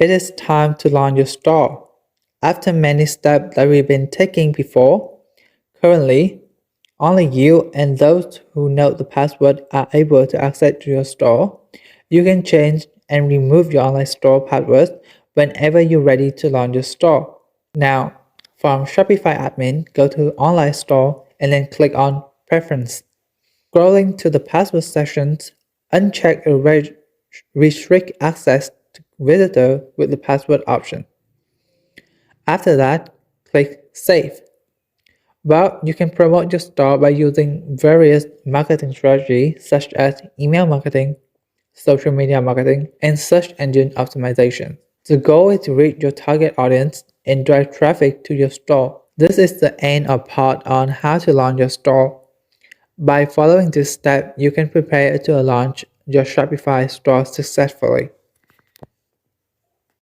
It is time to launch your store. After many steps that we've been taking before, currently, only you and those who know the password are able to access to your store. You can change and remove your online store passwords whenever you're ready to launch your store. Now, from Shopify admin, go to online store and then click on Preference. Scrolling to the password sections, uncheck or restrict access to visitor with the password option. After that, click Save. Well, you can promote your store by using various marketing strategies such as email marketing, social media marketing, and search engine optimization. The goal is to reach your target audience and drive traffic to your store. This is the end of part on how to launch your store. By following this step, you can prepare to launch your Shopify store successfully.